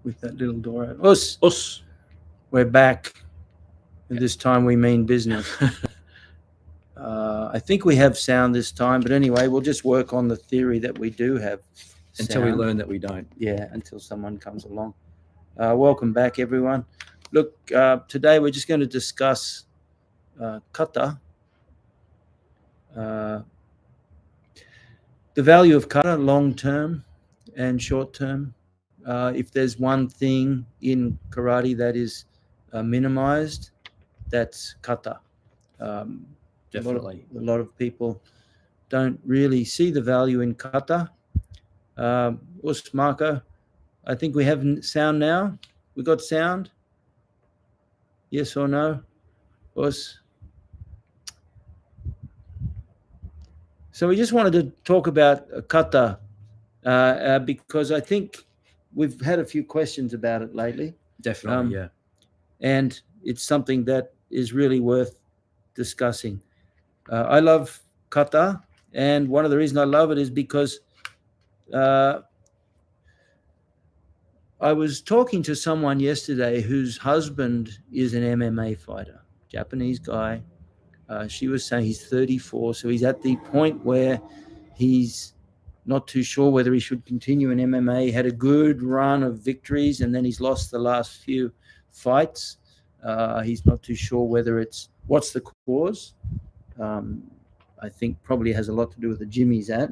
with that little door out. Us. We're back. And this time we mean business. I think we have sound this time, but anyway, we'll just work on the theory that we do have sound. Until we learn that we don't. Yeah, until someone comes along. Welcome back, everyone. Look, today we're just going to discuss Kata. The value of Kata, long-term and short-term. If there's one thing in karate that is minimized, that's Kata. Definitely. A lot of people don't really see the value in Kata. Marco, I think we have sound now. We got sound? Yes or no? Us? So we just wanted to talk about Kata because I think we've had a few questions about it lately. Definitely, yeah. And it's something that is really worth discussing. I love Kata, and one of the reasons I love it is because I was talking to someone yesterday whose husband is an MMA fighter, Japanese guy. She was saying he's 34, so he's at the point where he's not too sure whether he should continue in MMA. He had a good run of victories, and then he's lost the last few fights. He's not too sure whether what's the cause. I think probably has a lot to do with the gym he's at,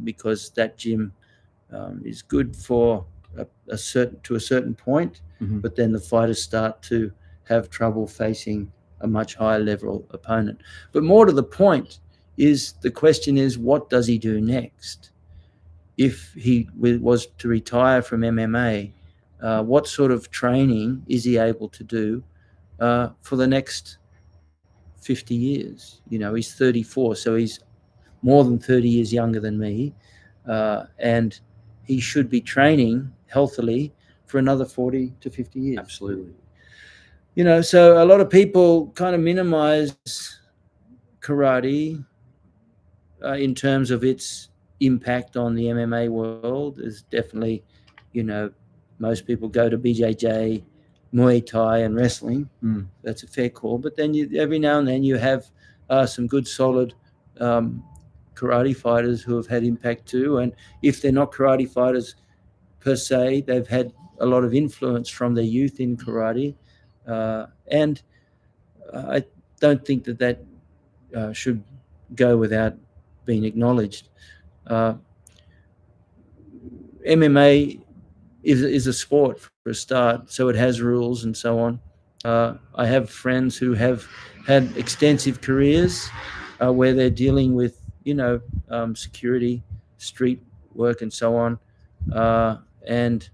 because that gym is good for a certain point, but then the fighters start to have trouble facing a much higher level opponent. But more to the point is the question is, what does he do next? If he was to retire from MMA, what sort of training is he able to do for the next 50 years? You know, he's 34, so he's more than 30 years younger than me, and he should be training healthily for another 40 to 50 years. Absolutely. You know, so a lot of people kind of minimize karate in terms of its impact on the MMA world. There's definitely, you know, most people go to BJJ, Muay Thai and wrestling. That's a fair call. But then every now and then you have some good solid karate fighters who have had impact too. And if they're not karate fighters per se, they've had a lot of influence from their youth in karate. And I don't think that should go without being acknowledged. MMA is a sport for a start, so it has rules and so on. I have friends who have had extensive careers where they're dealing with, you know, security, street work and so on. And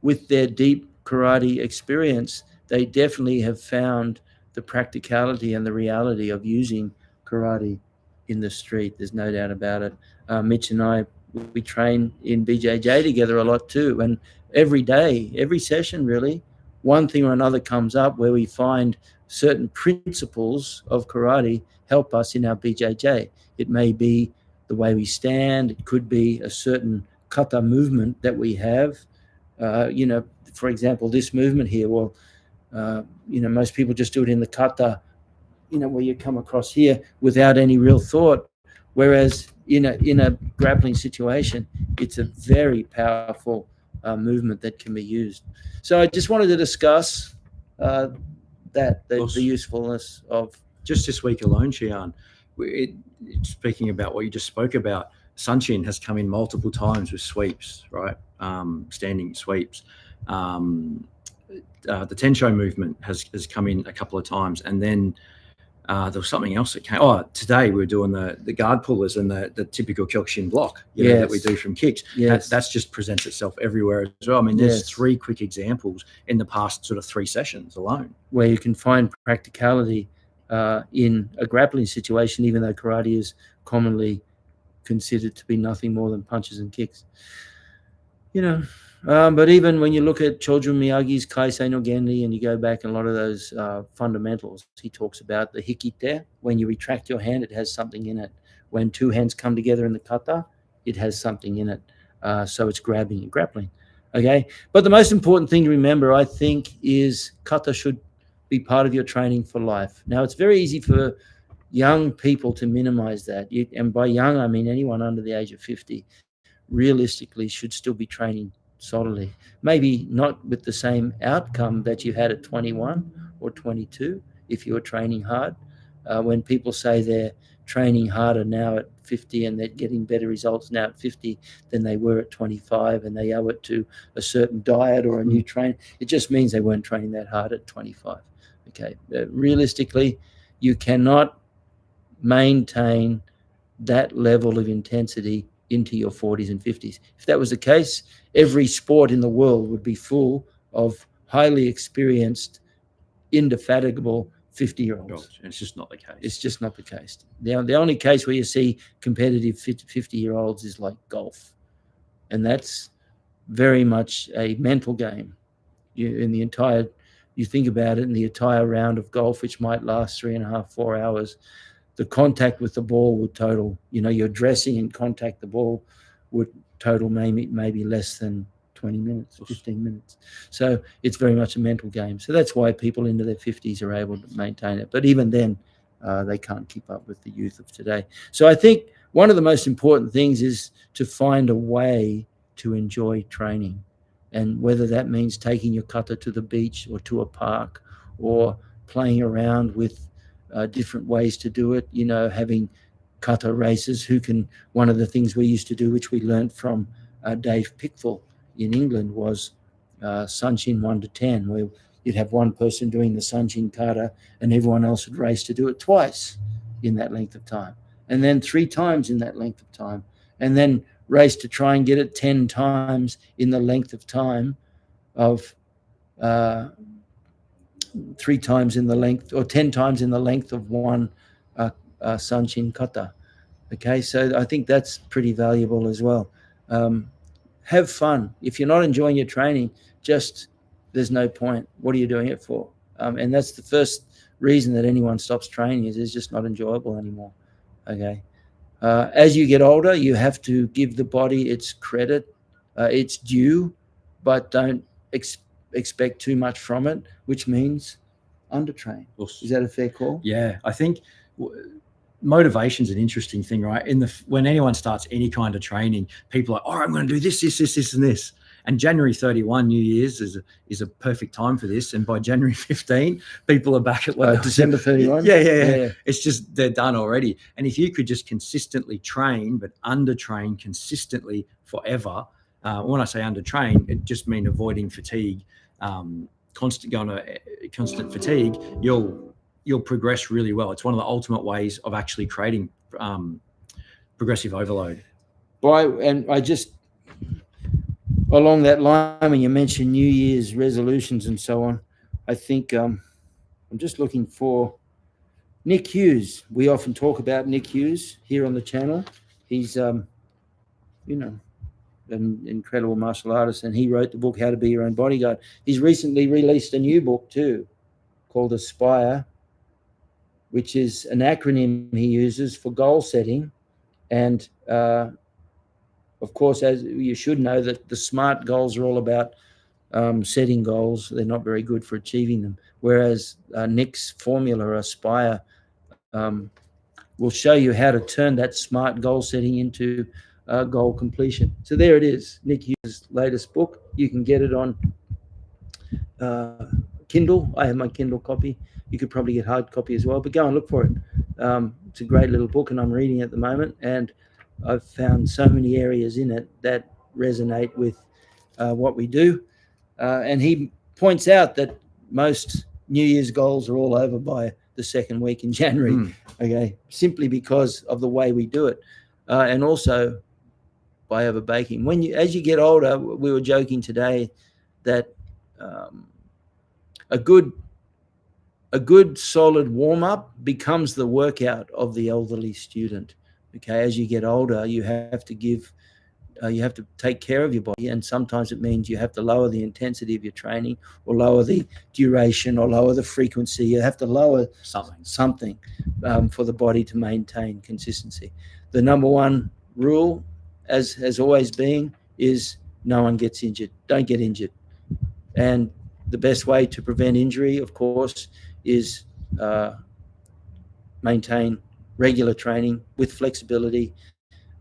with their deep karate experience, they definitely have found the practicality and the reality of using karate in the street. There's no doubt about it. Mitch and I, we train in BJJ together a lot too. And every day, every session really, one thing or another comes up where we find certain principles of karate help us in our BJJ. It may be the way we stand. It could be a certain kata movement that we have. You know, for example, this movement here, well, you know, most people just do it in the kata, you know, where you come across here without any real thought. Whereas in a grappling situation, it's a very powerful movement that can be used. So I just wanted to discuss the usefulness of... Just this week alone, Shihan, speaking about what you just spoke about, Sunshin has come in multiple times with sweeps, right? Standing sweeps. The Tensho movement has come in a couple of times, and then there was something else that came. Oh, today we were doing the guard pullers and the typical Kyokushin block, you know, that we do from kicks. Yes. That's just presents itself everywhere as well. I mean, there's 3 quick examples in the past sort of 3 sessions alone where you can find practicality in a grappling situation, even though karate is commonly considered to be nothing more than punches and kicks. You know, but even when you look at Chojo Miyagi's Kaisei no Genri and you go back in a lot of those fundamentals, he talks about the hikite. When you retract your hand, it has something in it. When 2 hands come together in the kata, it has something in it. So it's grabbing and grappling. Okay, but the most important thing to remember, I think, is kata should be part of your training for life. Now, it's very easy for young people to minimize that, and by young I mean anyone under the age of 50 realistically should still be training solidly. Maybe not with the same outcome that you had at 21 or 22 if you were training hard. When people say they're training harder now at 50 and they're getting better results now at 50 than they were at 25, and they owe it to a certain diet or a new train, it just means they weren't training that hard at 25. Okay, realistically, you cannot maintain that level of intensity into your 40s and 50s. If that was the case, every sport in the world would be full of highly experienced, indefatigable 50-year-olds. And it's just not the case. It's just not the case. The only case where you see competitive 50-year-olds is like golf. And that's very much a mental game. You think about it, in the entire round of golf, which might last 3.5, 4 hours, the contact with the ball would total, your dressing and contact the ball would total maybe less than 20 minutes, 15 minutes. So it's very much a mental game. So that's why people into their 50s are able to maintain it. But even then, they can't keep up with the youth of today. So I think one of the most important things is to find a way to enjoy training. And whether that means taking your kata to the beach or to a park or playing around with different ways to do it, having kata races. One of the things we used to do, which we learned from Dave Pickfall in England, was Sanshin 1 to 10, where you'd have one person doing the Sanshin kata and everyone else would race to do it twice in that length of time, and then 3 times in that length of time, and then race to try and get it 10 times in the length of time of 3 times in the length, or 10 times in the length of one Sanshin kata. Okay, so I think that's pretty valuable as well. Have fun. If you're not enjoying your training, there's no point. What are you doing it for? And that's the first reason that anyone stops training, is it's just not enjoyable anymore. Okay. As you get older, you have to give the body its credit, its due, but don't expect too much from it, which means undertrain. Is that a fair call? Yeah, I think motivation's an interesting thing, right? When anyone starts any kind of training, people are like, "Oh, I'm going to do this, and this." And January 31, New Year's, is a perfect time for this. And by January 15, people are back at December 31. Yeah. It's just, they're done already. And if you could just consistently train, but undertrain consistently forever. When I say undertrain, it just means avoiding fatigue, constant fatigue. You'll progress really well. It's one of the ultimate ways of actually creating progressive overload. And I just, along that line, when you mentioned New Year's resolutions and so on, I think I'm just looking for Nick Hughes. We often talk about Nick Hughes here on the channel. He's, an incredible martial artist, and he wrote the book How to Be Your Own Bodyguard. He's recently released a new book too, called Aspire, which is an acronym he uses for goal setting. And of course, as you should know, that the SMART goals are all about setting goals. They're not very good for achieving them. Whereas Nick's formula, Aspire, will show you how to turn that SMART goal setting into goal completion. So there it is, Nick Hughes' latest book. You can get it on Kindle. I have my Kindle copy. You could probably get hard copy as well, but go and look for it. It's a great little book, and I'm reading it at the moment, and I've found so many areas in it that resonate with what we do. And he points out that most New Year's goals are all over by the second week in January, okay, simply because of the way we do it. And also by overbaking. As you get older, we were joking today that a good solid warm-up becomes the workout of the elderly student. Okay, as you get older, you have to take care of your body, and sometimes it means you have to lower the intensity of your training, or lower the duration, or lower the frequency. You have to lower something for the body to maintain consistency. The number one rule, as has always been, is no one gets injured. Don't get injured. And the best way to prevent injury, of course, is uh, maintain regular training with flexibility,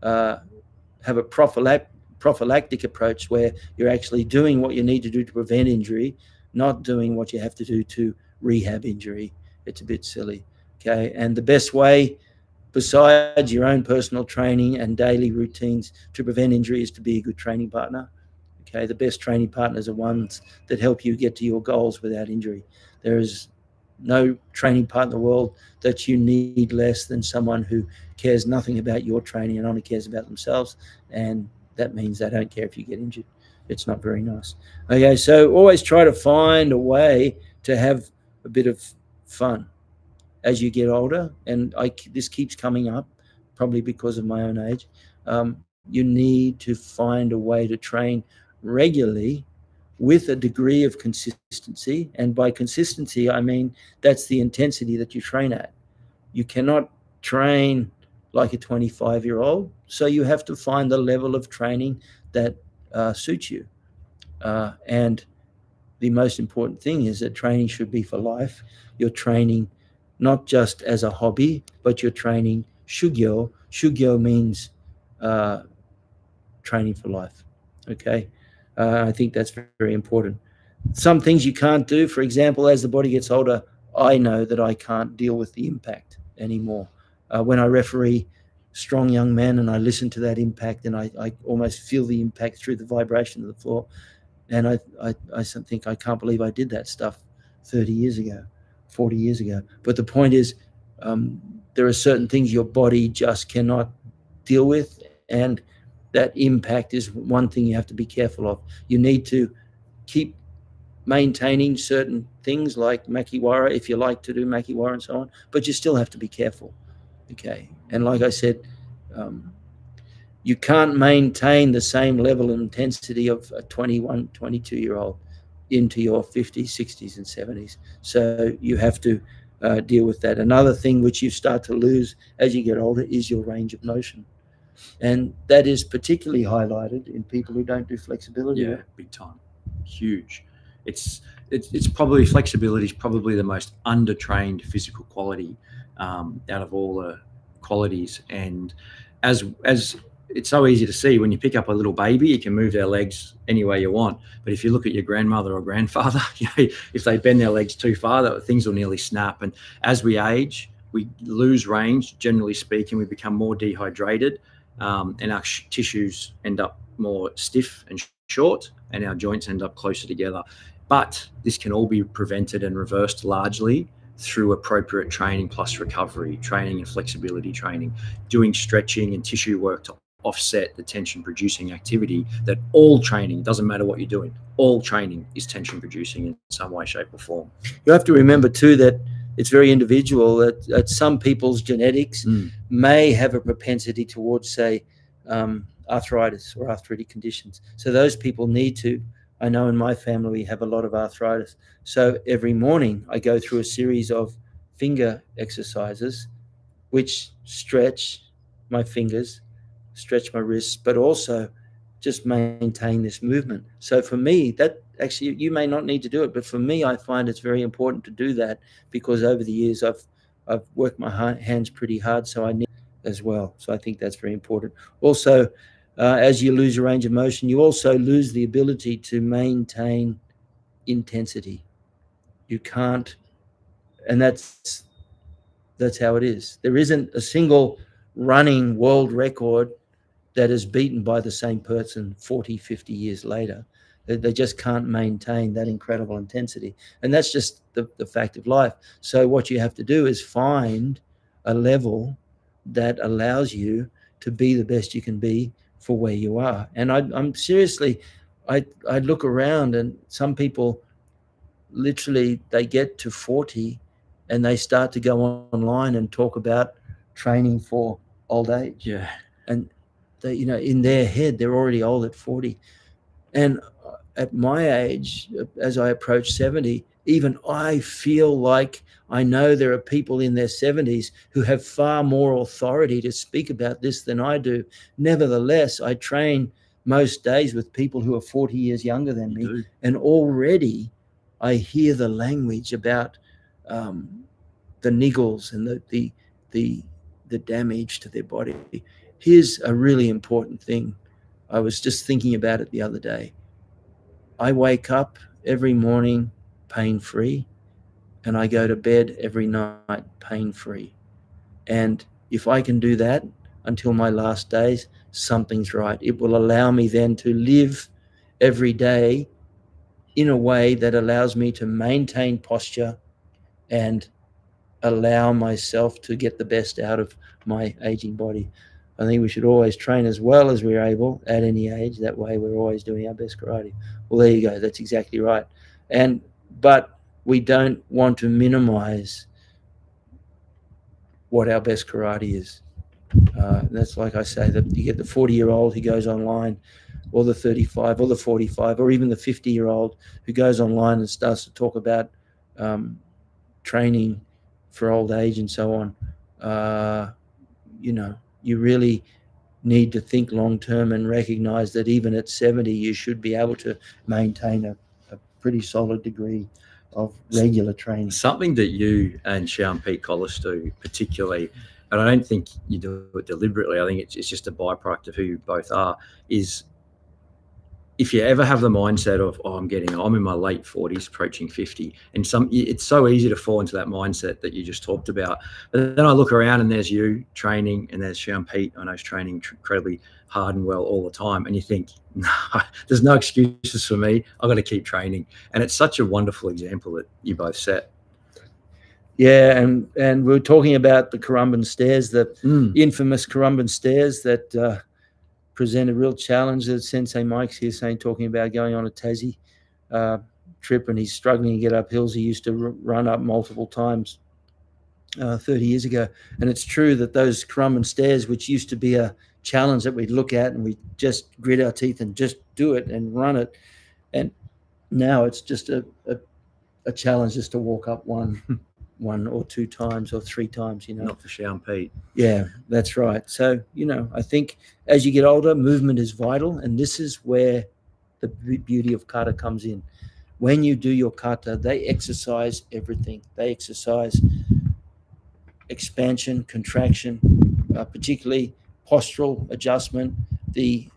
have a prophylactic approach where you're actually doing what you need to do to prevent injury, not doing what you have to do to rehab injury. It's a bit silly. Okay. And the best way, besides your own personal training and daily routines to prevent injury, is to be a good training partner. Okay. The best training partners are ones that help you get to your goals without injury. There is no training partner in the world that you need less than someone who cares nothing about your training and only cares about themselves. And that means they don't care if you get injured. It's not very nice. Okay, so always try to find a way to have a bit of fun as you get older. And this keeps coming up, probably because of my own age. You need to find a way to train regularly with a degree of consistency. And by consistency, I mean that's the intensity that you train at. You cannot train like a 25-year-old, so you have to find the level of training that suits you. And the most important thing is that training should be for life. You're training not just as a hobby, but you're training shugyo. Shugyo means uh, training for life. Okay, I think that's very important. Some things you can't do, for example, as the body gets older, I know that I can't deal with the impact anymore. When I referee strong young men and I listen to that impact and I almost feel the impact through the vibration of the floor, and I think I can't believe I did that stuff 30 years ago, 40 years ago. But the point is, there are certain things your body just cannot deal with, and that impact is one thing you have to be careful of. You need to keep maintaining certain things like makiwara if you like to do makiwara and so on, but you still have to be careful. Okay. And like I said, um, you can't maintain the same level of intensity of a 21, 22-year-old into your 50s, 60s, and 70s. So you have to deal with that. Another thing which you start to lose as you get older is your range of motion. And that is particularly highlighted in people who don't do flexibility. Yeah, big time, huge. It's it's probably flexibility is probably the most undertrained physical quality out of all the qualities. And as it's so easy to see when you pick up a little baby, you can move their legs any way you want. But if you look at your grandmother or grandfather, if they bend their legs too far, things will nearly snap. And as we age, we lose range. Generally speaking, we become more dehydrated, and our tissues end up more stiff and short, and our joints end up closer together. But this can all be prevented and reversed largely through appropriate training plus recovery training and flexibility training, doing stretching and tissue work to offset the tension producing activity that all training, doesn't matter what you're doing, all training is tension producing in some way, shape or form. You have to remember too that it's very individual, that some people's genetics may have a propensity towards, say, arthritis or arthritic conditions. So those people need to, I know in my family we have a lot of arthritis. So every morning I go through a series of finger exercises which stretch my fingers, stretch my wrists, but also just maintain this movement. So for me, that actually, you may not need to do it, but for me, I find it's very important to do that because over the years I've worked my hands pretty hard, so I need as well. So I think that's very important. Also, as you lose your range of motion, you also lose the ability to maintain intensity. You can't, and that's how it is. There isn't a single running world record that is beaten by the same person 40, 50 years later. They just can't maintain that incredible intensity. And that's just the fact of life. So what you have to do is find a level that allows you to be the best you can be for where you are. And I'm seriously, I look around and some people literally they get to 40 and they start to go online and talk about training for old age. Yeah. And they, in their head, they're already old at 40. And at my age, as I approach 70, even I feel like I know there are people in their 70s who have far more authority to speak about this than I do. Nevertheless, I train most days with people who are 40 years younger than me, do. and already I hear the language about the niggles and the the damage to their body. Here's a really important thing. I was just thinking about it the other day. I wake up every morning pain free, and I go to bed every night pain free. And if I can do that until my last days, something's right. It will allow me then to live every day in a way that allows me to maintain posture and allow myself to get the best out of my aging body. I think we should always train as well as we're able at any age. That way we're always doing our best karate. Well, there you go. That's exactly right. But we don't want to minimize what our best karate is. That's like I say, that you get the 40-year-old who goes online, or the 35, or the 45, or even the 50-year-old who goes online and starts to talk about training for old age and so on. You really need to think long term and recognize that even at 70, you should be able to maintain a pretty solid degree of regular training. Something that you and Shihan Pete Collis do particularly, and I don't think you do it deliberately, I think it's just a byproduct of who you both are, is if you ever have the mindset of, I'm in my late 40s, approaching 50, and it's so easy to fall into that mindset that you just talked about. But then I look around and there's you training, and there's Shihan Pete, I know he's training incredibly hard and well all the time, and you think, no, there's no excuses for me. I've got to keep training. And it's such a wonderful example that you both set. Yeah, and we were talking about the Currumbin stairs, the infamous Currumbin stairs that present a real challenge. That Sensei Mike's here talking about going on a Tassie trip, and he's struggling to get up hills he used to run up multiple times 30 years ago. And it's true that those Currumbin stairs, which used to be a challenge that we'd look at and we just grit our teeth and just do it and run it, and now it's just a challenge just to walk up one or two times or three times, Not for Shihan Pete. Yeah, that's right. So, I think as you get older, movement is vital, and this is where the beauty of kata comes in. When you do your kata, they exercise everything. They exercise expansion, contraction, particularly postural adjustment, the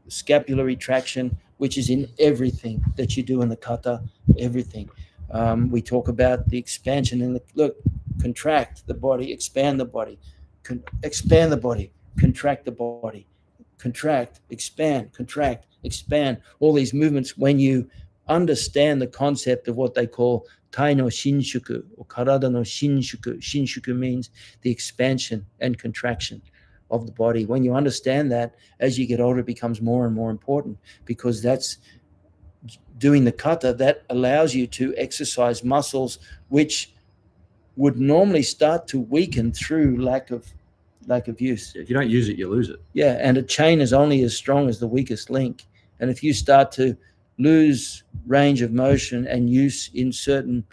scapular retraction, which is in everything that you do in the kata, everything. We talk about the expansion and contract the body, expand the body, expand the body, contract the body, contract, expand, contract, expand. All these movements, when you understand the concept of what they call tai no shinshuku or karada no shinshuku. Shinshuku means the expansion and contraction of the body. When you understand that, as you get older, it becomes more and more important, because that's doing the kata that allows you to exercise muscles which would normally start to weaken through lack of use. If you don't use it, you lose it. Yeah, and a chain is only as strong as the weakest link. And if you start to lose range of motion and use in certain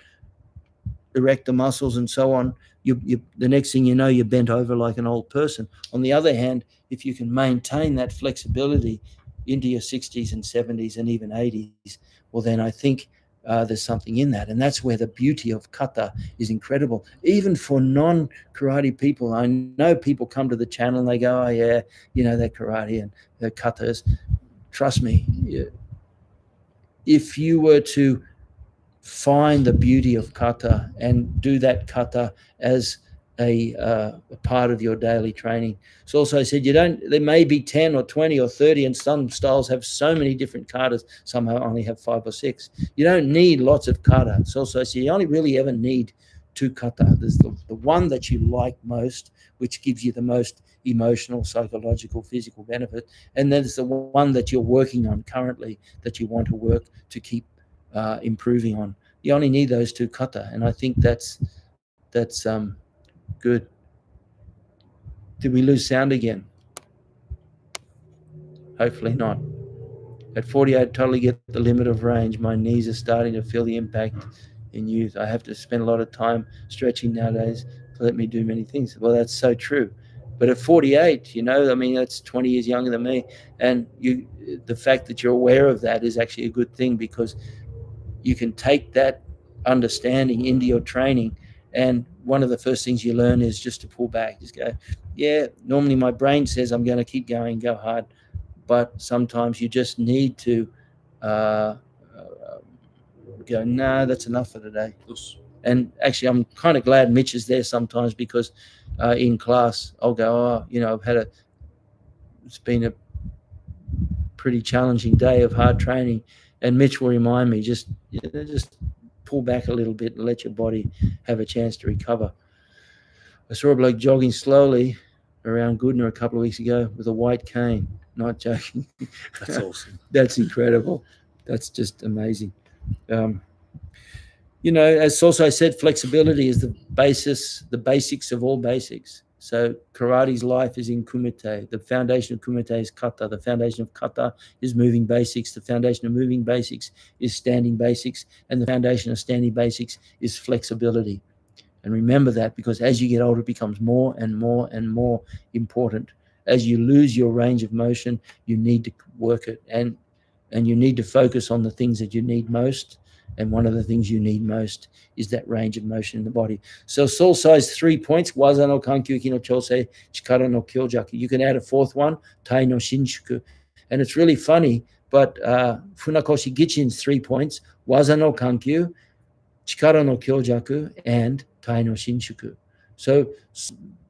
erector muscles and so on, the next thing you know, you're bent over like an old person. On the other hand, if you can maintain that flexibility into your 60s and 70s and even 80s, well, then I think there's something in that. And that's where the beauty of kata is incredible. Even for non-karate people, I know people come to the channel and they go, oh, yeah, they're karate and they're katas. Trust me, if you were to find the beauty of kata and do that kata as a part of your daily training. So also I said, there may be 10 or 20 or 30, and some styles have so many different katas, some only have 5 or 6. You don't need lots of kata. So also I said, you only really ever need 2 kata. There's the one that you like most, which gives you the most emotional, psychological, physical benefit, and then there's the one that you're working on currently that you want to work to keep improving on. You only need those 2 kata, and I think that's good. Did we lose sound again? Hopefully not. At 40, I totally get the limit of range. My knees are starting to feel the impact in youth. I have to spend a lot of time stretching nowadays to let me do many things. Well, that's so true. But at 48, I mean, that's 20 years younger than me. And the fact that you're aware of that is actually a good thing, because you can take that understanding into your training. And one of the first things you learn is just to pull back. Just go, yeah, normally my brain says I'm going to keep going, go hard. But sometimes you just need to uh, go, no, that's enough for today. And actually, I'm kind of glad Mitch is there sometimes, because in class, I'll go, it's been a pretty challenging day of hard training. And Mitch will remind me, just pull back a little bit and let your body have a chance to recover. I saw a bloke jogging slowly around Goodna a couple of weeks ago with a white cane. Not joking. That's awesome. That's incredible. That's just amazing. As Sosai said, flexibility is the basics of all basics. So karate's life is in kumite. The foundation of kumite is kata. The foundation of kata is moving basics. The foundation of moving basics is standing basics. And the foundation of standing basics is flexibility. And remember that, because as you get older, it becomes more and more and more important. As you lose your range of motion, you need to work it. And you need to focus on the things that you need most. And one of the things you need most is that range of motion in the body. So soul size 3 points, waza no kankyu, iki no chosei, chikara no kyojaku. You can add a fourth one, tai no shinshuku. And it's really funny, but Funakoshi Gichin's 3 points, waza no kankyu, chikara no kyojaku, and tai no shinshuku. So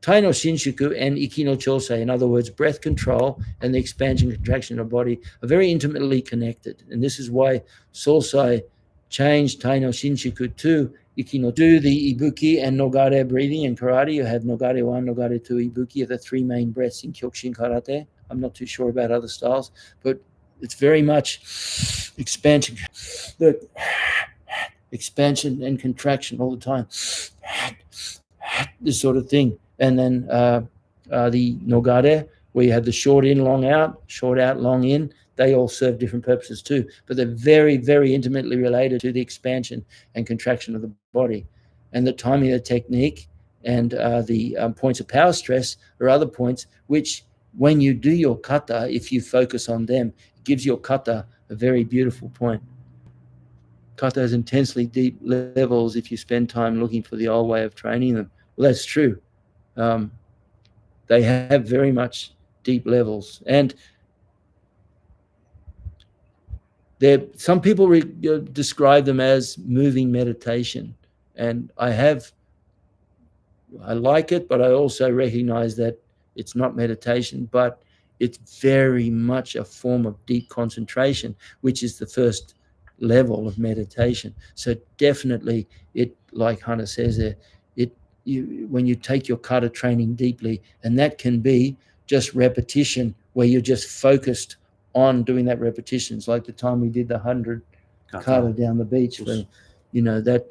tai no shinshuku and iki no chosei, in other words, breath control and the expansion and contraction of the body, are very intimately connected. And this is why Sosai changed tai no shinshuku to iki no. Do the ibuki and nogare breathing in karate. You have nogare 1, nogare 2, ibuki are the 3 main breaths in Kyokushin karate. I'm not too sure about other styles, but it's very much expansion and contraction all the time, this sort of thing. And then the nogare, where you have the short in, long out, short out, long in, they all serve different purposes too, but they're very, very intimately related to the expansion and contraction of the body. And the timing of the technique and the points of power stress are other points which, when you do your kata, if you focus on them, it gives your kata a very beautiful point. Kata has intensely deep levels if you spend time looking for the old way of training them. Well, that's true. They have very much deep levels. And some people describe them as moving meditation. And I like it, but I also recognize that it's not meditation, but it's very much a form of deep concentration, which is the first level of meditation. So definitely, like Hunter says there, when you take your kata training deeply, and that can be just repetition, where you're just focused on doing that repetitions, like the time we did the 100 kata down the beach. That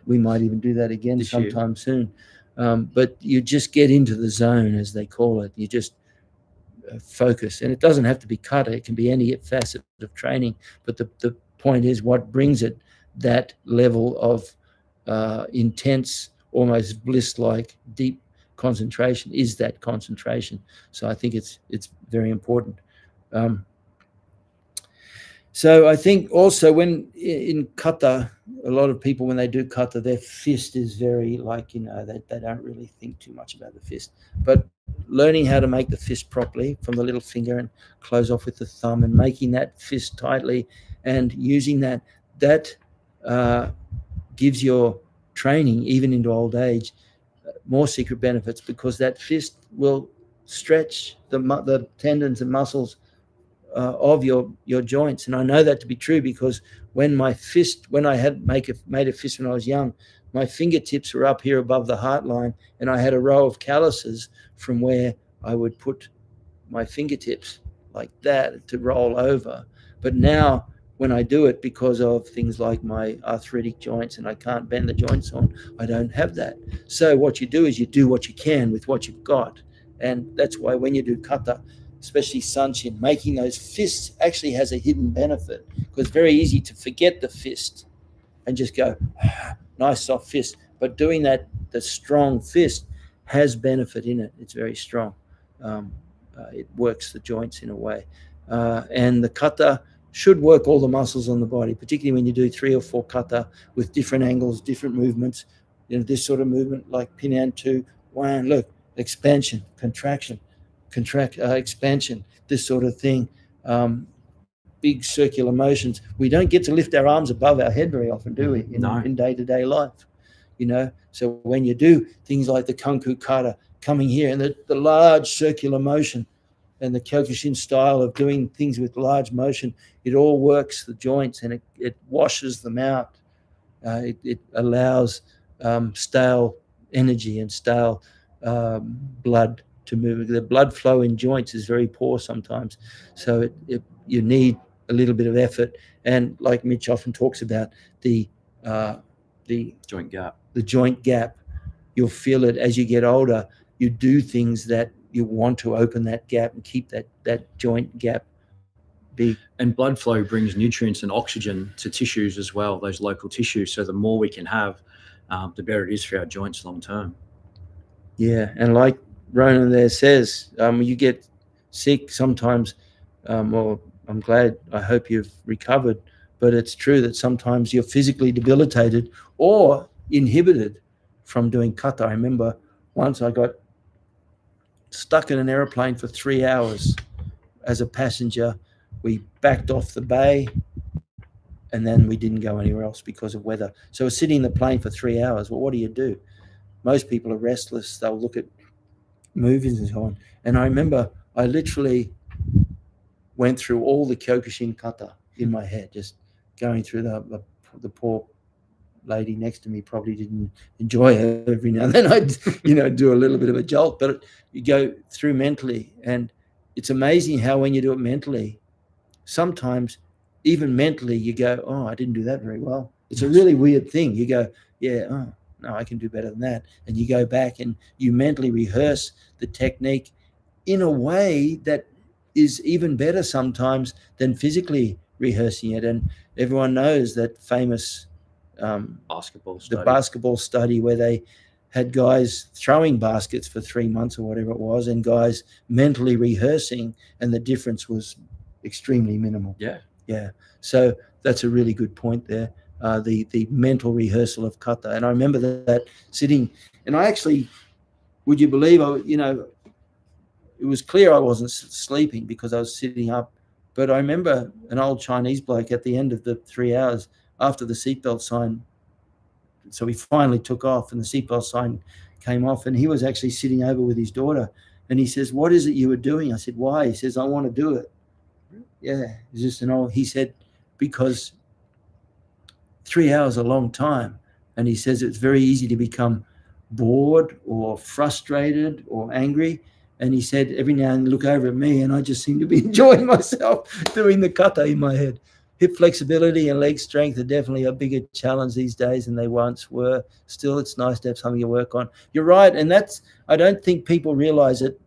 we might even do that again sometime soon. But you just get into the zone, as they call it. You just focus, and it doesn't have to be kata. It can be any facet of training. But the point is, what brings it that level of intense, almost bliss-like, deep concentration is that concentration. So I think it's very important. So I think also when in kata, a lot of people, when they do kata, their fist is very they don't really think too much about the fist. But learning how to make the fist properly from the little finger and close off with the thumb, and making that fist tightly and using that gives your training, even into old age, more secret benefits, because that fist will stretch the tendons and muscles of your joints. And I know that to be true, because when I had made a fist when I was young, my fingertips were up here above the heart line, and I had a row of calluses from where I would put my fingertips like that to roll over. But now when I do it, because of things like my arthritic joints and I can't bend the joints on, I don't have that. So what you do is you do what you can with what you've got. And that's why when you do kata, especially sanshin, making those fists actually has a hidden benefit, because it's very easy to forget the fist and just go, nice soft fist. But doing that, the strong fist has benefit in it. It's very strong. it works the joints in a way. And the kata should work all the muscles on the body, particularly when you do 3 or 4 kata with different angles, different movements. This sort of movement like Pinan 2, 1, look, expansion, contraction, expansion, this sort of thing. Big circular motions. We don't get to lift our arms above our head very often, do we, in day-to-day life? So when you do things like the Kanku Kata, coming here, and the large circular motion, and the Kyokushin style of doing things with large motion, it all works the joints, and it washes them out. It allows stale energy and stale blood to move. The blood flow in joints is very poor sometimes, so you need a little bit of effort. And like Mitch often talks about, the joint gap. The joint gap, you'll feel it as you get older. You do things that you want to open that gap and keep that joint gap big. And blood flow brings nutrients and oxygen to tissues as well, those local tissues. So the more we can have, the better it is for our joints long term. Yeah, and like Ronan there says, you get sick sometimes. Well, I'm glad, I hope you've recovered, but it's true that sometimes you're physically debilitated or inhibited from doing kata. I remember once I got stuck in an airplane for 3 hours as a passenger. We backed off the bay, and then we didn't go anywhere else because of weather. So we're sitting in the plane for 3 hours. Well, what do? Most people are restless. They'll look at movies and so on. And I remember I literally went through all the Kyokushin kata in my head, just going through the poor lady next to me probably didn't enjoy it. Every now and then I'd do a little bit of a jolt, but you go through mentally, and it's amazing how when you do it mentally, sometimes even mentally you go, oh, I didn't do that very well. It's a really weird thing. You go, yeah, oh, no, I can do better than that. And you go back and you mentally rehearse the technique in a way that is even better sometimes than physically rehearsing it. And everyone knows that famous basketball study where they had guys throwing baskets for 3 months or whatever it was, and guys mentally rehearsing, and the difference was extremely minimal. Yeah. So that's a really good point there. The mental rehearsal of kata. And I remember that sitting, and I actually, would you believe, it was clear I wasn't sleeping because I was sitting up. But I remember an old Chinese bloke at the end of the 3 hours after the seatbelt sign. So we finally took off and the seatbelt sign came off, and he was actually sitting over with his daughter. And he says, what is it you were doing? I said, why? He says, I want to do it. Yeah. It's just he said, because 3 hours is a long time. And he says it's very easy to become bored or frustrated or angry. And he said, every now and then look over at me, and I just seem to be enjoying myself doing the kata in my head. Hip flexibility and leg strength are definitely a bigger challenge these days than they once were. Still, it's nice to have something to work on. You're right. And I don't think people realize it.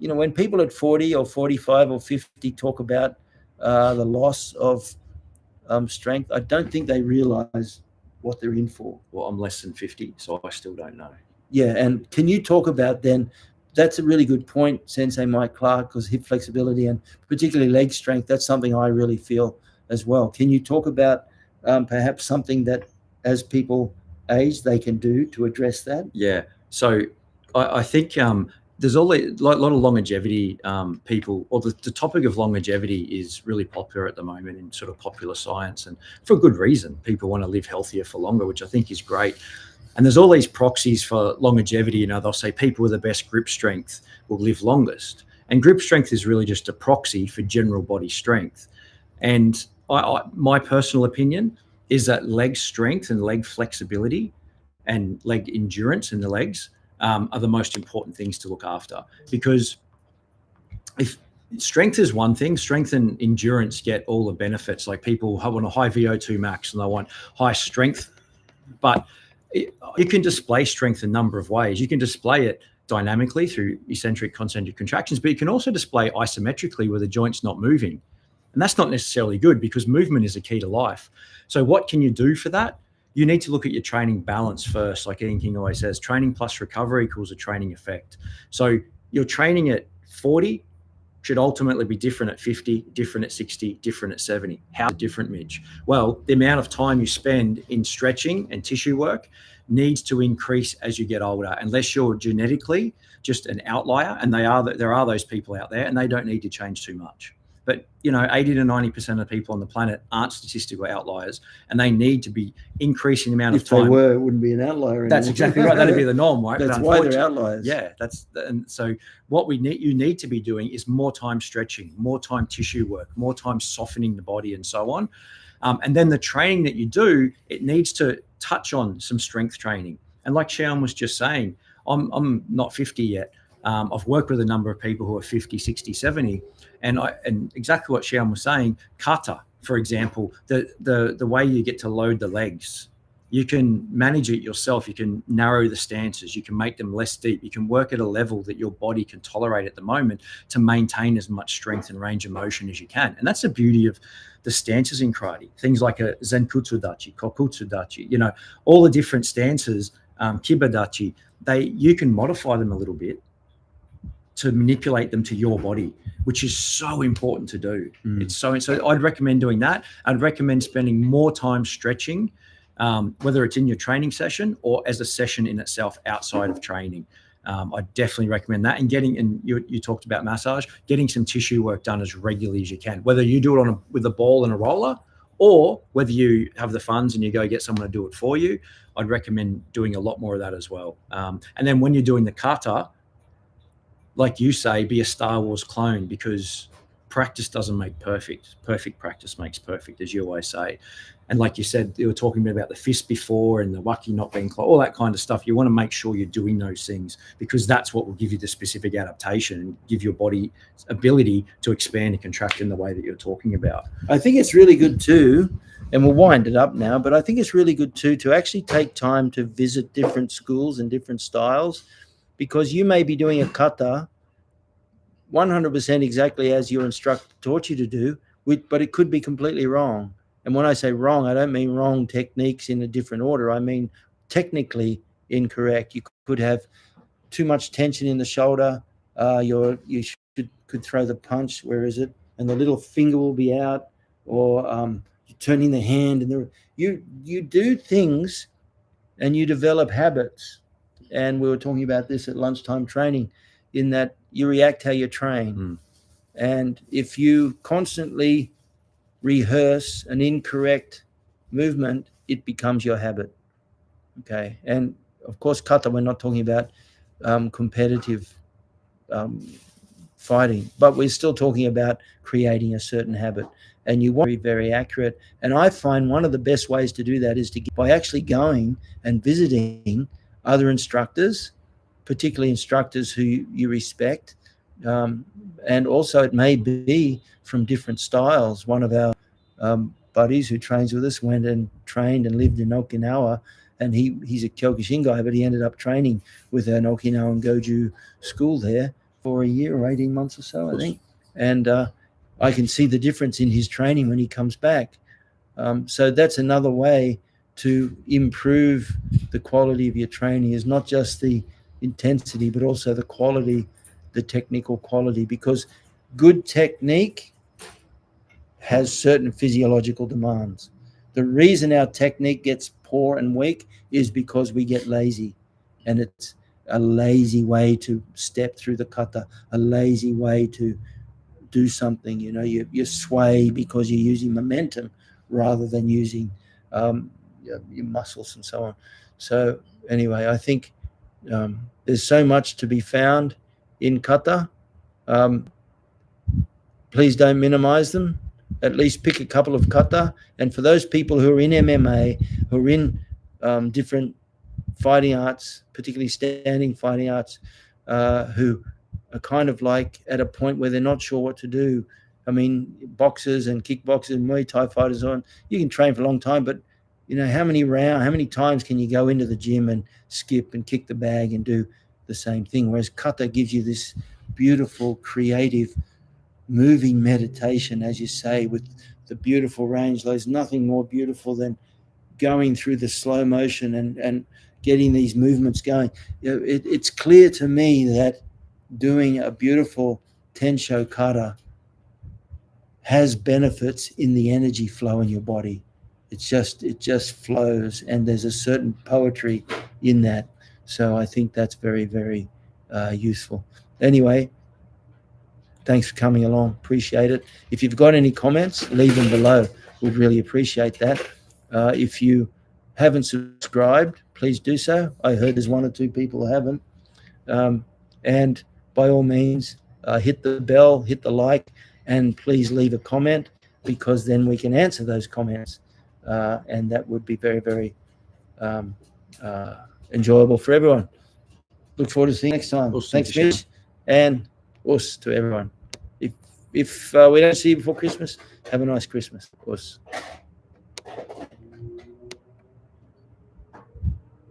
When people at 40 or 45 or 50 talk about the loss of strength, I don't think they realize what they're in for. Well, I'm less than 50, so I still don't know. Yeah. And can you talk about then, that's a really good point, Sensei Mike Clark, because hip flexibility and particularly leg strength, that's something I really feel as well. Can you talk about perhaps something that as people age, they can do to address that? Yeah. So I think there's a lot of longevity people, or the topic of longevity is really popular at the moment in sort of popular science, and for good reason. People want to live healthier for longer, which I think is great. And there's all these proxies for longevity. They'll say people with the best grip strength will live longest. And grip strength is really just a proxy for general body strength. And my personal opinion is that leg strength and leg flexibility and leg endurance in the legs are the most important things to look after. Because if strength is one thing, strength and endurance get all the benefits. Like people want a high VO2 max and they want high strength, but you can display strength a number of ways. You can display it dynamically through eccentric, concentric contractions, but you can also display isometrically where the joint's not moving. And that's not necessarily good because movement is a key to life. So what can you do for that? You need to look at your training balance first. Like Ian King always says, training plus recovery equals a training effect. So you're training at 40 should ultimately be different at 50, different at 60, different at 70. How different, Mitch? Well, the amount of time you spend in stretching and tissue work needs to increase as you get older, unless you're genetically just an outlier, and there are those people out there, and they don't need to change too much. But 80 to 90% of people on the planet aren't statistical outliers, and they need to be increasing the amount of time. If they were, it wouldn't be an outlier anymore. That's exactly right. That'd be the norm, right? That's why they're outliers. Yeah, and so what you need to be doing is more time stretching, more time tissue work, more time softening the body, and so on. And then the training that you do, it needs to touch on some strength training. And like Shihan was just saying, I'm not 50 yet. I've worked with a number of people who are 50, 60, 70. And exactly what Shihan was saying, Kata, for example, the way you get to load the legs, you can manage it yourself. You can narrow the stances. You can make them less deep. You can work at a level that your body can tolerate at the moment to maintain as much strength and range of motion as you can. And that's the beauty of the stances in karate. Things like a Zenkutsu Dachi, Kokutsu Dachi, all the different stances, Kiba Dachi, you can modify them a little bit to manipulate them to your body, which is so important to do. It's so I'd recommend doing that. I'd recommend spending more time stretching, whether it's in your training session or as a session in itself outside of training. I definitely recommend that. And you talked about massage, getting some tissue work done as regularly as you can, whether you do it with a ball and a roller, or whether you have the funds and you go get someone to do it for you. I'd recommend doing a lot more of that as well. And then when you're doing the kata, like you say, be a Star Wars clone, because practice doesn't make perfect. Perfect practice makes perfect, as you always say. And like you said, you were talking about the fist before and the waki not being close, all that kind of stuff. You want to make sure you're doing those things, because that's what will give you the specific adaptation and give your body ability to expand and contract in the way that you're talking about. I think it's really good too, and we'll wind it up now, but I think it's really good too to actually take time to visit different schools and different styles, because you may be doing a kata 100% exactly as your instructor taught you to do, but it could be completely wrong. And when I say wrong, I don't mean wrong techniques in a different order. I mean technically incorrect. You could have too much tension in the shoulder. You could throw the punch. Where is it? And the little finger will be out, or turning the hand. And you do things, and you develop habits. And we were talking about this at lunchtime training, in that you react how you train. And if you constantly rehearse an incorrect movement, it becomes your habit. Okay. And of course, kata, we're not talking about competitive fighting, but we're still talking about creating a certain habit. And you want to be very accurate. And I find one of the best ways to do that is by actually going and visiting other instructors, particularly instructors who you respect. And also it may be from different styles. One of our buddies who trains with us went and trained and lived in Okinawa, and he's a Kyokushin guy, but he ended up training with an Okinawan Goju school there for a year or 18 months or so, I think. And I can see the difference in his training when he comes back. So that's another way to improve the quality of your training, is not just the intensity, but also the quality, the technical quality, because good technique has certain physiological demands. The reason our technique gets poor and weak is because we get lazy, and it's a lazy way to step through the kata, a lazy way to do something. You sway because you're using momentum rather than using your muscles and so on. So anyway, I think there's so much to be found in kata. Please don't minimize them. At least pick a couple of kata. And for those people who are in MMA, who are in different fighting arts, particularly standing fighting arts, who are kind of like at a point where they're not sure what to do. I mean, boxers and kickboxers and Muay Thai fighters you can train for a long time, but how many times can you go into the gym and skip and kick the bag and do the same thing? Whereas kata gives you this beautiful, creative, moving meditation, as you say, with the beautiful range. There's nothing more beautiful than going through the slow motion and getting these movements going. It's clear to me that doing a beautiful Tensho Kata has benefits in the energy flow in your body. It just flows, and there's a certain poetry in that. So I think that's very, very useful. Anyway, thanks for coming along. Appreciate it. If you've got any comments, leave them below. We'd really appreciate that. If you haven't subscribed, please do so. I heard there's 1 or 2 people who haven't. And by all means, hit the bell, hit the like, and please leave a comment, because then we can answer those comments. And that would be very, very enjoyable for everyone. Look forward to seeing you next time. Awesome. Thanks, Mitch, and us to everyone. If we don't see you before Christmas, have a nice Christmas, of course.